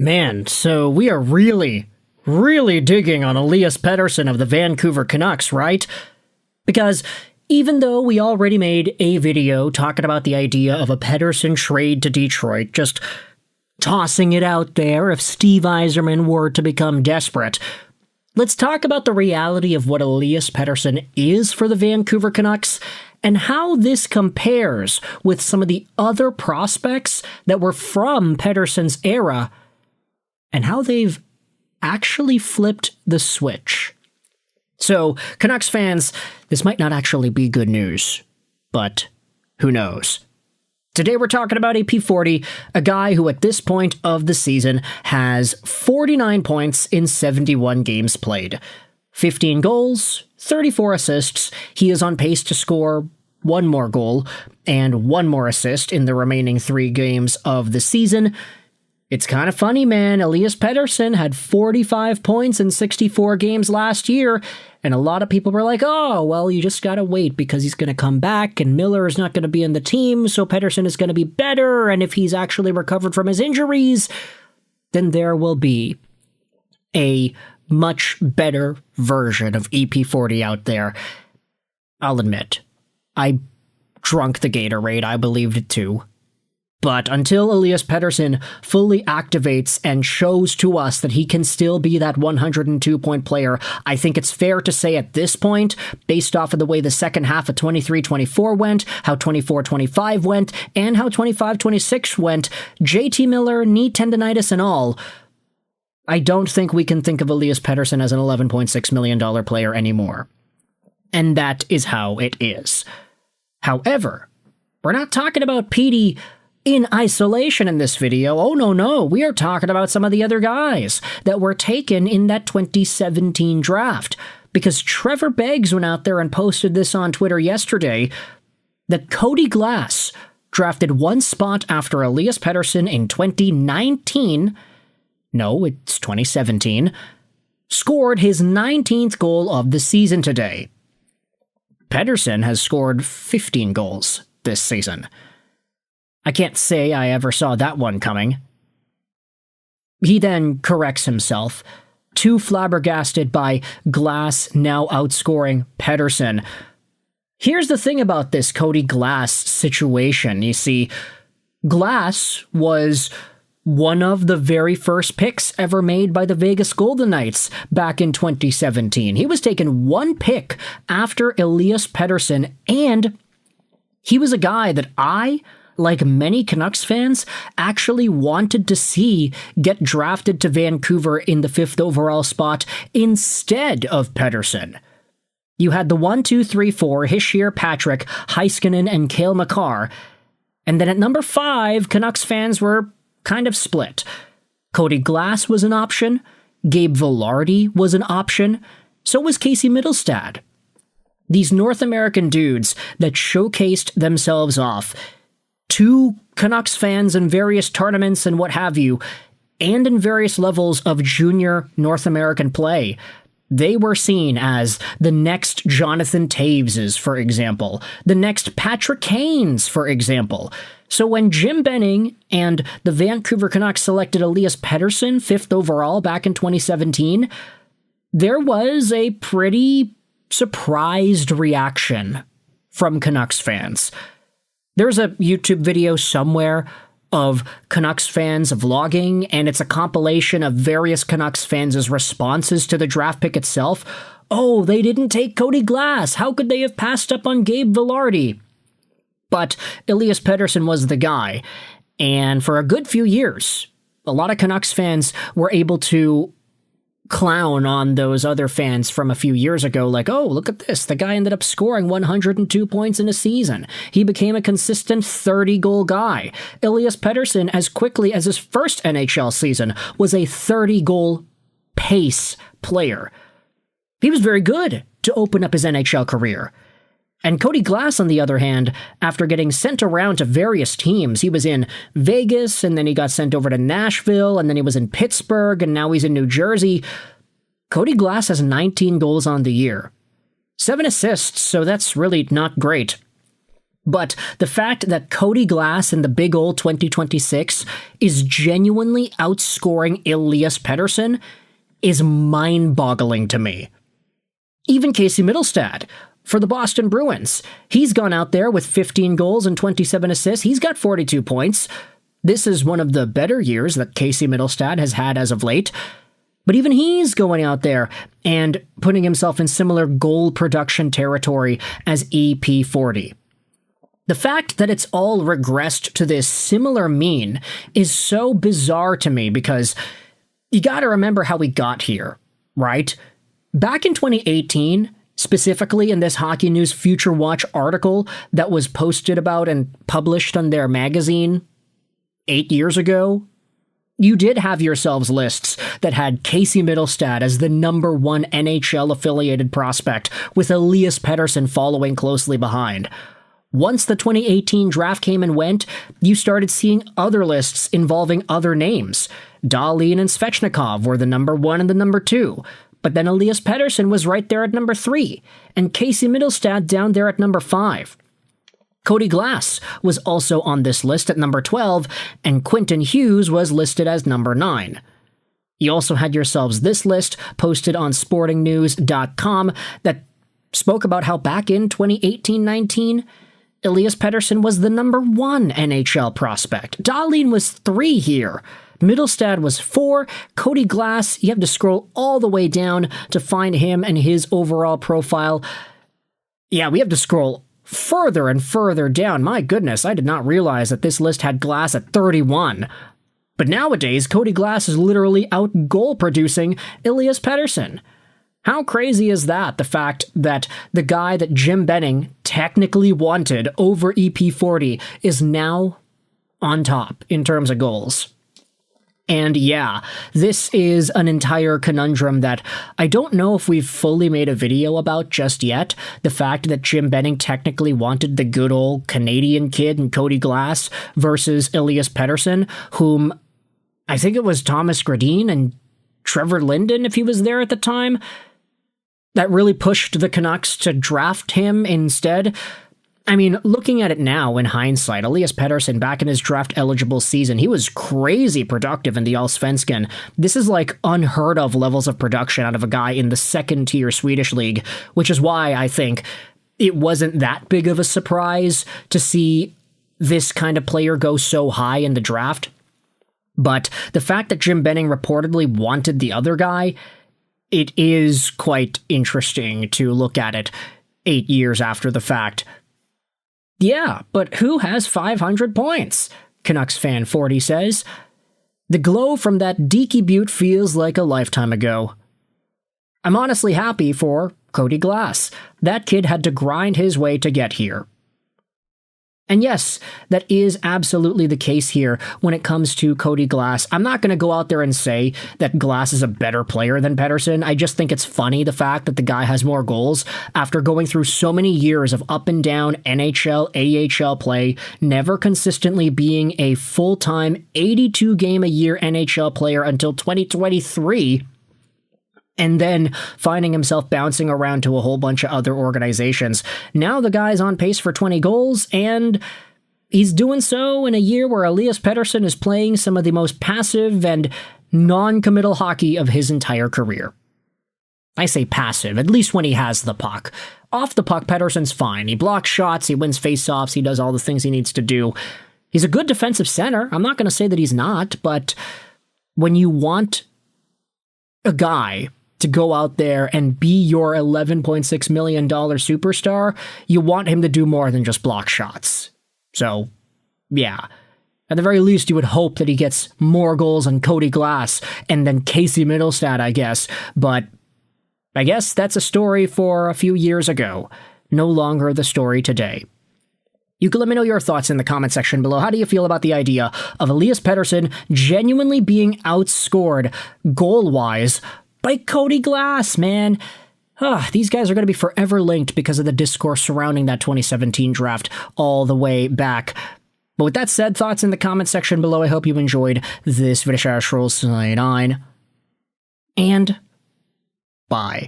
Man, so we are really digging on Elias Pettersson of the Vancouver Canucks, right? Because even though we already made a video talking about the idea of a Pettersson trade to Detroit, just tossing it out there if Steve Yzerman were to become desperate, let's talk about the reality of what Elias Pettersson is for the Vancouver Canucks and how this compares with some of the other prospects that were from Pettersson's era and how they've actually flipped the switch. So, Canucks fans, this might not actually be good news, but who knows? Today we're talking about AP40, a guy who at this point of the season has 49 points in 71 games played. 15 goals, 34 assists. He is on pace to score one more goal and one more assist in the remaining 3 games of the season. It's kind of funny, man. Elias Pettersson had 45 points in 64 games last year, and a lot of people were like, oh, well, you just gotta wait because he's gonna come back, and Miller is not gonna be in the team, so Pettersson is gonna be better, and if he's actually recovered from his injuries, then there will be a much better version of EP40 out there. I'll admit, I drunk the Gatorade, I believed it too. But until Elias Pettersson fully activates and shows to us that he can still be that 102-point player, I think it's fair to say at this point, based off of the way the second half of 23-24 went, how 24-25 went, and how 25-26 went, JT Miller, knee tendonitis and all, I don't think we can think of Elias Pettersson as an $11.6 million player anymore. And that is how it is. However, we're not talking about Petey in isolation in this video. Oh, no. We are talking about some of the other guys that were taken in that 2017 draft. Because Trevor Beggs went out there and posted this on Twitter yesterday, that Cody Glass, drafted one spot after Elias Pettersson in 2019, no, it's 2017, scored his 19th goal of the season today. Pettersson has scored 15 goals this season. I can't say I ever saw that one coming. He then corrects himself, too flabbergasted by Glass now outscoring Pettersson. Here's the thing about this Cody Glass situation. You see, Glass was one of the very first picks ever made by the Vegas Golden Knights back in 2017. He was taken one pick after Elias Pettersson, and he was a guy that I, like many Canucks fans, actually wanted to see get drafted to Vancouver in the 5th overall spot instead of Pettersson. You had the 1, 2, 3, 4, Hischier, Patrick, Heiskanen, and Cale Makar, and then at number 5, Canucks fans were kind of split. Cody Glass was an option, Gabe Vilardi was an option, so was Casey Mittelstadt. These North American dudes that showcased themselves off to Canucks fans in various tournaments and what have you, and in various levels of junior North American play. They were seen as the next Jonathan Taveses, for example, the next Patrick Kanes, for example. So when Jim Benning and the Vancouver Canucks selected Elias Pettersson 5th overall back in 2017, there was a pretty surprised reaction from Canucks fans. There's a YouTube video somewhere of Canucks fans vlogging, and it's a compilation of various Canucks fans' responses to the draft pick itself. Oh, they didn't take Cody Glass. How could they have passed up on Gabe Vilardi? But Elias Pettersson was the guy, and for a good few years, a lot of Canucks fans were able to clown on those other fans from a few years ago, like, oh, look at this, the guy ended up scoring 102 points in a season. He became a consistent 30-goal guy. Elias Pettersson, as quickly as his first NHL season, was a 30-goal pace player. He was very good to open up his NHL career. And Cody Glass, on the other hand, after getting sent around to various teams, he was in Vegas, and then he got sent over to Nashville, and then he was in Pittsburgh, and now he's in New Jersey. Cody Glass has 19 goals on the year. 7 assists, so that's really not great. But the fact that Cody Glass in the big old 2026 is genuinely outscoring Elias Pettersson is mind-boggling to me. Even Casey Mittelstadt for the Boston Bruins. He's gone out there with 15 goals and 27 assists. He's got 42 points. This is one of the better years that Casey Mittelstadt has had as of late. But even he's going out there and putting himself in similar goal production territory as EP40. The fact that it's all regressed to this similar mean is so bizarre to me because you gotta remember how we got here, right? Back in 2018, specifically in this Hockey News Future Watch article that was posted about and published on their magazine 8 years ago, you did have yourselves lists that had Casey Mittelstadt as the number one NHL-affiliated prospect, with Elias Pettersson following closely behind. Once the 2018 draft came and went, you started seeing other lists involving other names. Dahlin and Svechnikov were the number 1 and the number 2, but then Elias Pettersson was right there at number 3, and Casey Mittelstadt down there at number 5. Cody Glass was also on this list at number 12, and Quentin Hughes was listed as number 9. You also had yourselves this list posted on sportingnews.com that spoke about how back in 2018-19, Elias Pettersson was the number 1 NHL prospect. Dahlin was 3 here. Mittelstadt was 4. Cody Glass, you have to scroll all the way down to find him and his overall profile. Yeah, we have to scroll further and further down. My goodness, I did not realize that this list had Glass at 31. But nowadays, Cody Glass is literally out goal producing Elias Pettersson. How crazy is that, the fact that the guy that Jim Benning technically wanted over EP40 is now on top in terms of goals? And yeah, this is an entire conundrum that I don't know if we've fully made a video about just yet. The fact that Jim Benning technically wanted the good old Canadian kid in Cody Glass versus Elias Pettersson, whom I think it was Thomas Gradin and Trevor Linden, if he was there at the time, that really pushed the Canucks to draft him instead. I mean, looking at it now in hindsight, Elias Pettersson back in his draft-eligible season, he was crazy productive in the Allsvenskan. This is like unheard of levels of production out of a guy in the second-tier Swedish league, which is why I think it wasn't that big of a surprise to see this kind of player go so high in the draft. But the fact that Jim Benning reportedly wanted the other guy, it is quite interesting to look at it 8 years after the fact. Yeah, but who has 500 points? Canucks fan 40 says. The glow from that Deaky Butte feels like a lifetime ago. I'm honestly happy for Cody Glass. That kid had to grind his way to get here. And yes, that is absolutely the case here when it comes to Cody Glass. I'm not going to go out there and say that Glass is a better player than Pettersson. I just think it's funny, the fact that the guy has more goals after going through so many years of up and down NHL, AHL play, never consistently being a full-time 82-game-a-year NHL player until 2023, and then finding himself bouncing around to a whole bunch of other organizations. Now the guy's on pace for 20 goals, and he's doing so in a year where Elias Pettersson is playing some of the most passive and non-committal hockey of his entire career. I say passive, at least when he has the puck. Off the puck, Pettersson's fine. He blocks shots, he wins faceoffs, he does all the things he needs to do. He's a good defensive center. I'm not going to say that he's not, but when you want a guy to go out there and be your $11.6 million superstar, you want him to do more than just block shots. So, yeah. At the very least, you would hope that he gets more goals than Cody Glass and then Casey Mittelstadt, I guess. But I guess that's a story for a few years ago. No longer the story today. You can let me know your thoughts in the comment section below. How do you feel about the idea of Elias Pettersson genuinely being outscored goal-wise by Cody Glass, man? These guys are going to be forever linked because of the discourse surrounding that 2017 draft all the way back. But with that said, thoughts in the comment section below. I hope you enjoyed this video. And bye.